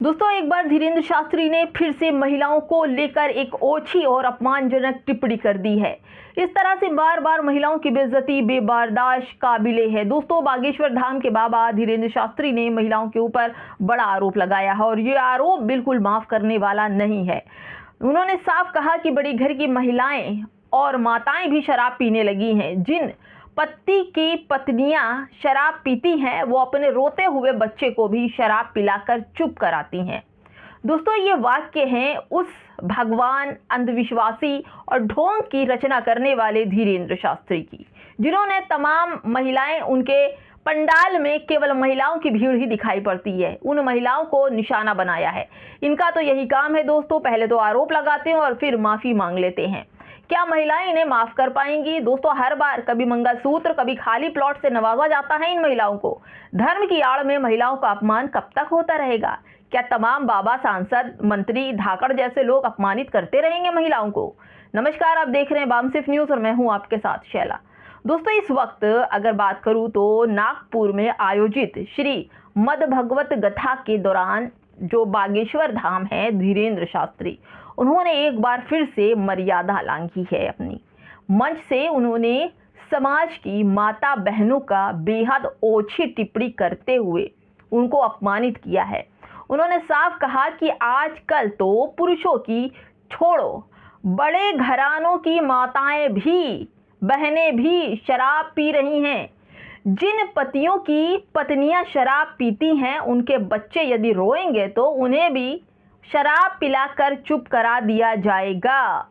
दोस्तों, एक बार धीरेन्द्र शास्त्री ने फिर से महिलाओं को लेकर एक ओछी और अपमानजनक टिप्पणी कर दी है। इस तरह से बार बार महिलाओं की बेइज्जती बेबर्दाश्त काबिले है। दोस्तों, बागेश्वर धाम के बाबा धीरेन्द्र शास्त्री ने महिलाओं के ऊपर बड़ा आरोप लगाया है और ये आरोप बिल्कुल माफ करने वाला नहीं है। उन्होंने साफ कहा कि बड़ी घर की महिलाएं और माताएं भी शराब पीने लगी हैं। जिन पति की पत्नियां शराब पीती हैं वो अपने रोते हुए बच्चे को भी शराब पिलाकर चुप कराती हैं। दोस्तों, ये वाक्य हैं उस भगवान, अंधविश्वासी और ढोंग की रचना करने वाले धीरेन्द्र शास्त्री की, जिन्होंने तमाम महिलाएं उनके पंडाल में केवल महिलाओं की भीड़ ही दिखाई पड़ती है, उन महिलाओं को निशाना बनाया है। इनका तो यही काम है दोस्तों, पहले तो आरोप लगाते हैं और फिर माफी मांग लेते हैं। क्या महिलाएं इन्हें माफ कर पाएंगी? दोस्तों, हर बार कभी मंगलसूत्र, कभी खाली प्लॉट से नवाजा जाता है इन महिलाओं को। धर्म की आड़ में महिलाओं का अपमान कब तक होता रहेगा? क्या तमाम बाबा, सांसद, मंत्री, धाकड़ जैसे लोग अपमानित करते रहेंगे महिलाओं को? नमस्कार, आप देख रहे हैं बामसिफ न्यूज और मैं हूं आपके साथ शैला। दोस्तों, इस वक्त अगर बात करूं तो नागपुर में आयोजित श्री मद भगवत गथा के दौरान जो बागेश्वर धाम है, धीरेन्द्र शास्त्री, उन्होंने एक बार फिर से मर्यादा लांघी है अपनी। मंच से उन्होंने समाज की माता बहनों का बेहद ओछी टिप्पणी करते हुए उनको अपमानित किया है। उन्होंने साफ कहा कि आजकल तो पुरुषों की छोड़ो, बड़े घरानों की माताएं भी, बहनें भी शराब पी रही हैं। जिन पतियों की पत्नियां शराब पीती हैं, उनके बच्चे यदि रोएंगे तो उन्हें भी शराब पिलाकर चुप करा दिया जाएगा।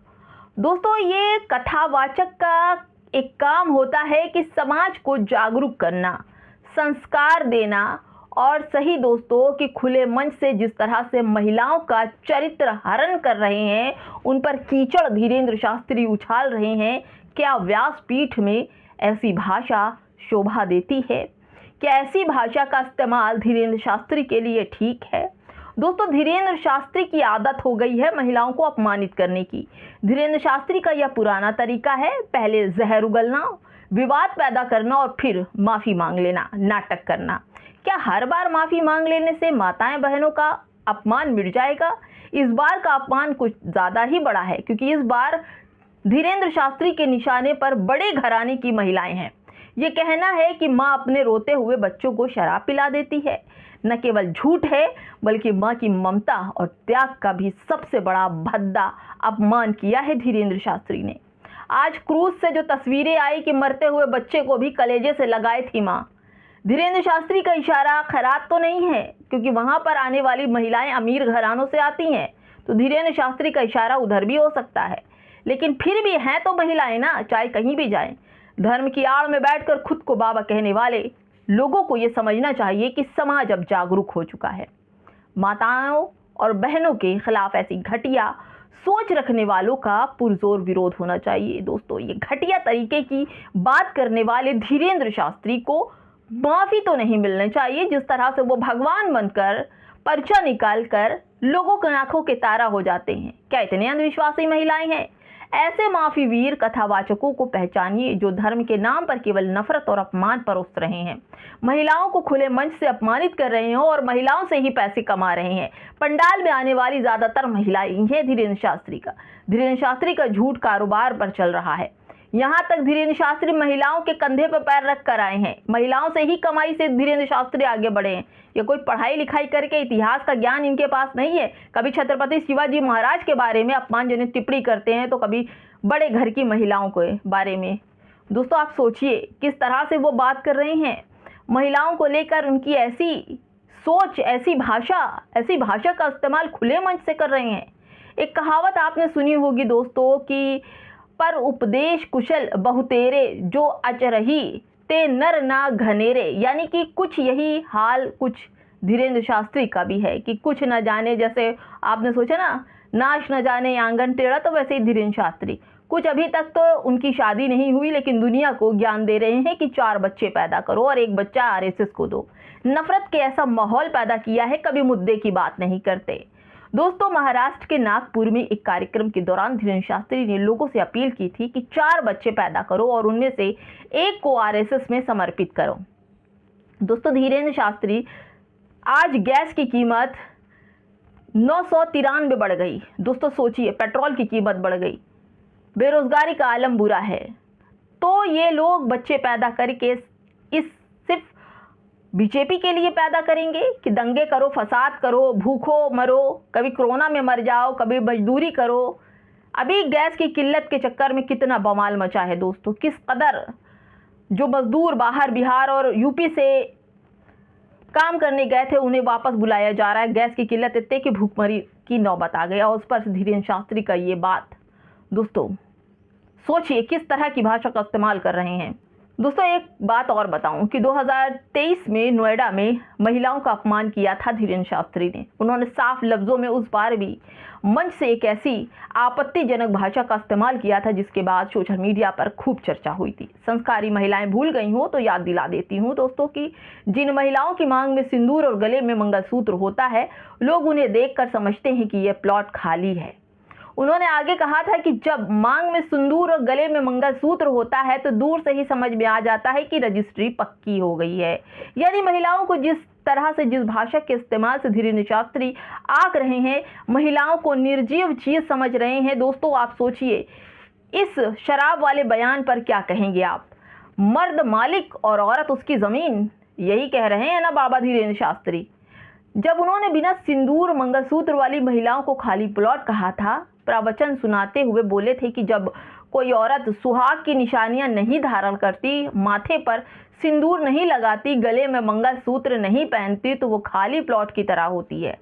दोस्तों, ये कथावाचक का एक काम होता है कि समाज को जागरूक करना, संस्कार देना और सही दोस्तों कि खुले मंच से जिस तरह से महिलाओं का चरित्र हरण कर रहे हैं, उन पर कीचड़ धीरेन्द्र शास्त्री उछाल रहे हैं, क्या व्यासपीठ में ऐसी भाषा शोभा देती है? क्या ऐसी भाषा का इस्तेमाल धीरेन्द्र शास्त्री के लिए ठीक है? दोस्तों, धीरेन्द्र शास्त्री की आदत हो गई है महिलाओं को अपमानित करने की। धीरेन्द्र शास्त्री का यह पुराना तरीका है, पहले जहर उगलना, विवाद पैदा करना और फिर माफी मांग लेना, नाटक करना। क्या हर बार माफी मांग लेने से माताएं बहनों का अपमान मिट जाएगा? इस बार का अपमान कुछ ज्यादा ही बड़ा है, क्योंकि इस बार धीरेन्द्र शास्त्री के निशाने पर बड़े घराने की महिलाएं हैं। ये कहना है कि माँ अपने रोते हुए बच्चों को शराब पिला देती है, न केवल झूठ है बल्कि माँ की ममता और त्याग का भी सबसे बड़ा भद्दा अपमान किया है धीरेन्द्र शास्त्री ने। आज क्रूज से जो तस्वीरें आई कि मरते हुए बच्चे को भी कलेजे से लगाए थी माँ, धीरेन्द्र शास्त्री का इशारा खैरात तो नहीं है, क्योंकि वहां पर आने वाली महिलाएं अमीर घरानों से आती हैं, तो धीरेन्द्र शास्त्री का इशारा उधर भी हो सकता है। लेकिन फिर भी हैं तो महिलाएं ना, चाहे कहीं भी जाएं। धर्म की आड़ में बैठकर खुद को बाबा कहने वाले लोगों को ये समझना चाहिए कि समाज अब जागरूक हो चुका है। माताओं और बहनों के खिलाफ ऐसी घटिया सोच रखने वालों का पुरजोर विरोध होना चाहिए। दोस्तों, ये घटिया तरीके की बात करने वाले धीरेन्द्र शास्त्री को माफी तो नहीं मिलनी चाहिए। जिस तरह से वो भगवान बनकर पर्चा निकाल कर लोगों की आंखों के तारा हो जाते हैं, क्या इतने अंधविश्वासी महिलाएं हैं? ऐसे माफी वीर कथावाचकों को पहचानिए जो धर्म के नाम पर केवल नफरत और अपमान परोस रहे हैं, महिलाओं को खुले मंच से अपमानित कर रहे हैं और महिलाओं से ही पैसे कमा रहे हैं। पंडाल में आने वाली ज्यादातर महिलाएं हैं धीरेन्द्र शास्त्री का झूठ कारोबार पर चल रहा है। यहाँ तक धीरेन्द्र शास्त्री महिलाओं के कंधे पर पैर रख कर आए हैं, महिलाओं से ही कमाई से धीरेन्द्र शास्त्री आगे बढ़े हैं। ये कोई पढ़ाई लिखाई करके इतिहास का ज्ञान इनके पास नहीं है। कभी छत्रपति शिवाजी महाराज के बारे में अपमानजनक टिप्पणी करते हैं तो कभी बड़े घर की महिलाओं के बारे में। दोस्तों, आप सोचिए किस तरह से वो बात कर रहे हैं। महिलाओं को लेकर उनकी ऐसी सोच, ऐसी भाषा का इस्तेमाल खुले मंच से कर रहे हैं। एक कहावत आपने सुनी होगी दोस्तों कि पर उपदेश कुशल बहुतेरे, जो अचरही ते नर ना घनेरे, यानी कि कुछ यही हाल कुछ धीरेन्द्र शास्त्री का भी है कि कुछ न जाने, जैसे आपने सोचा ना, नाच न जाने आंगन टेढ़ा, तो वैसे ही धीरेन्द्र शास्त्री कुछ अभी तक तो उनकी शादी नहीं हुई लेकिन दुनिया को ज्ञान दे रहे हैं कि 4 बच्चे पैदा करो और एक बच्चा आरएसएस को दो। नफरत के ऐसा माहौल पैदा किया है, कभी मुद्दे की बात नहीं करते। दोस्तों, महाराष्ट्र के नागपुर में एक कार्यक्रम के दौरान धीरेन्द्र शास्त्री ने लोगों से अपील की थी कि 4 बच्चे पैदा करो और उनमें से एक को आरएसएस में समर्पित करो। दोस्तों, धीरेन्द्र शास्त्री आज गैस की कीमत 993 बढ़ गई। दोस्तों सोचिए, पेट्रोल की कीमत बढ़ गई, बेरोजगारी का आलम बुरा है। तो ये लोग बच्चे पैदा करके इस सिर्फ बीजेपी के लिए पैदा करेंगे कि दंगे करो, फसाद करो, भूखो मरो, कभी कोरोना में मर जाओ, कभी मजदूरी करो। अभी गैस की किल्लत के चक्कर में कितना बवाल मचा है दोस्तों, किस कदर जो मजदूर बाहर बिहार और यूपी से काम करने गए थे उन्हें वापस बुलाया जा रहा है। गैस की किल्लत इतने कि भूखमरी की नौबत आ गई और उस पर धीरेन्द्र शास्त्री का ये बात। दोस्तों सोचिए किस तरह की भाषा का इस्तेमाल कर रहे हैं। दोस्तों एक बात और बताऊं कि 2023 में नोएडा में महिलाओं का अपमान किया था धीरेन्द्र शास्त्री ने। उन्होंने साफ लफ्जों में उस बार भी मंच से एक ऐसी आपत्तिजनक भाषा का इस्तेमाल किया था जिसके बाद सोशल मीडिया पर खूब चर्चा हुई थी। संस्कारी महिलाएं भूल गई हो तो याद दिला देती हूँ दोस्तों कि जिन महिलाओं की मांग में सिंदूर और गले में मंगलसूत्र होता है, लोग उन्हें देखकर समझते हैं कि यह प्लॉट खाली है। उन्होंने आगे कहा था कि जब मांग में सिंदूर और गले में मंगलसूत्र होता है तो दूर से ही समझ में आ जाता है कि रजिस्ट्री पक्की हो गई है। यानी महिलाओं को जिस तरह से जिस भाषा के इस्तेमाल से धीरेन्द्र शास्त्री आंक रहे हैं, महिलाओं को निर्जीव चीज समझ रहे हैं। दोस्तों आप सोचिए, इस शराब वाले बयान पर क्या कहेंगे आप? मर्द मालिक और औरत उसकी जमीन, यही कह रहे हैं ना बाबा धीरेन्द्र शास्त्री। जब उन्होंने बिना सिंदूर मंगलसूत्र वाली महिलाओं को खाली प्लॉट कहा था, प्रवचन सुनाते हुए बोले थे कि जब कोई औरत सुहाग की निशानियां नहीं धारण करती, माथे पर सिंदूर नहीं लगाती, गले में मंगलसूत्र नहीं पहनती तो वो खाली प्लॉट की तरह होती है।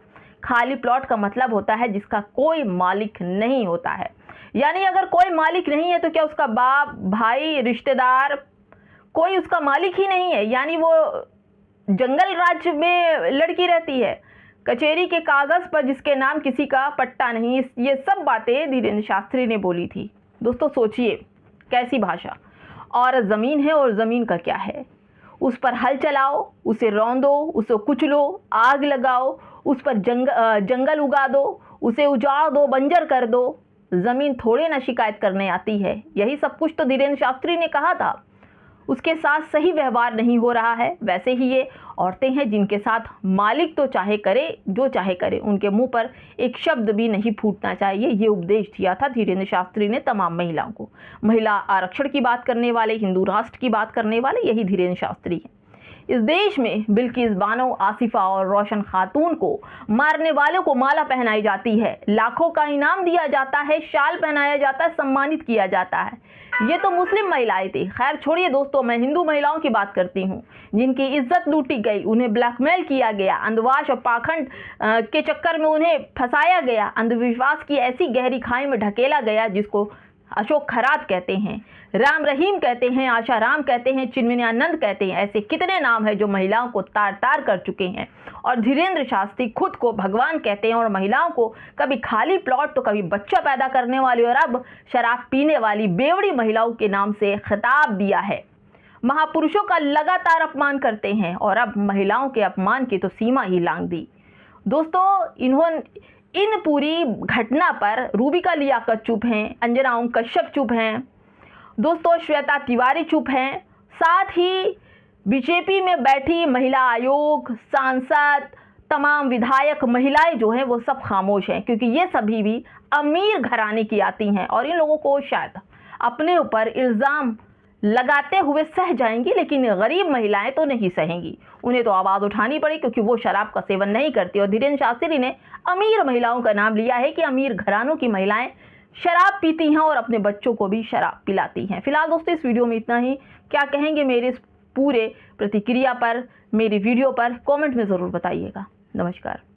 खाली प्लॉट का मतलब होता है जिसका कोई मालिक नहीं होता है। यानी अगर कोई मालिक नहीं है तो क्या उसका बाप, भाई, रिश्तेदार कोई उसका मालिक ही नहीं है? यानी वो जंगल राज्य में लड़की रहती है, कचेरी के कागज पर जिसके नाम किसी का पट्टा नहीं। ये सब बातें धीरेन्द्र शास्त्री ने बोली थी। दोस्तों सोचिए कैसी भाषा। औरत जमीन है और जमीन का क्या है? उस पर हल चलाओ, उसे रौंदो, उसे कुचलो, आग लगाओ, उस पर जंगल उगा दो, उसे उजाड़ दो, बंजर कर दो। जमीन थोड़े ना शिकायत करने आती है। यही सब कुछ तो धीरेन्द्र शास्त्री ने कहा था। उसके साथ सही व्यवहार नहीं हो रहा है। वैसे ही ये औरतें हैं जिनके साथ मालिक तो चाहे करे जो चाहे करे, उनके मुंह पर एक शब्द भी नहीं फूटना चाहिए। ये उपदेश दिया था धीरेन्द्र शास्त्री ने तमाम महिलाओं को। महिला आरक्षण की बात करने वाले, हिंदू राष्ट्र की बात करने वाले यही धीरेन्द्र शास्त्री हैं। इस देश में बिल्किस बानो, आसिफा और रोशन खातून को मारने वालों को माला पहनाई जाती है, लाखों का इनाम दिया जाता है, शाल पहनाया जाता है, सम्मानित किया जाता है। ये तो मुस्लिम महिलाएं थी। खैर छोड़िए दोस्तों, मैं हिंदू महिलाओं की बात करती हूँ जिनकी इज्जत लूटी गई, उन्हें ब्लैकमेल किया गया, अंधवास और पाखंड के चक्कर में उन्हें फंसाया गया, अंधविश्वास की ऐसी गहरी खाई में ढकेला गया जिसको अशोक खरात कहते हैं, राम रहीम कहते हैं, आशा राम कहते हैं, चिन्मयानंद कहते हैं। ऐसे कितने नाम हैं जो महिलाओं को तार तार कर चुके हैं। और धीरेन्द्र शास्त्री खुद को भगवान कहते हैं और महिलाओं को कभी खाली प्लॉट तो कभी बच्चा पैदा करने वाली और अब शराब पीने वाली बेवड़ी महिलाओं के नाम से खिताब दिया है। महापुरुषों का लगातार अपमान करते हैं और अब महिलाओं के अपमान की तो सीमा ही लांघ दी। दोस्तों इन पूरी घटना पर रूबिका लियाकत चुप हैं, अंजना ओम कश्यप चुप हैं, दोस्तों श्वेता तिवारी चुप हैं, साथ ही बीजेपी में बैठी महिला आयोग, सांसद, तमाम विधायक महिलाएं जो हैं वो सब खामोश हैं, क्योंकि ये सभी भी अमीर घराने की आती हैं और इन लोगों को शायद अपने ऊपर इल्ज़ाम लगाते हुए सह जाएंगी, लेकिन गरीब महिलाएं तो नहीं सहेंगी। उन्हें तो आवाज़ उठानी पड़ी क्योंकि वो शराब का सेवन नहीं करती। और धीरेन्द्र शास्त्री ने अमीर महिलाओं का नाम लिया है कि अमीर घरानों की महिलाएं शराब पीती हैं और अपने बच्चों को भी शराब पिलाती हैं। फिलहाल दोस्तों इस वीडियो में इतना ही। क्या कहेंगे मेरे इस पूरे प्रतिक्रिया पर, मेरी वीडियो पर कमेंट में ज़रूर बताइएगा। नमस्कार।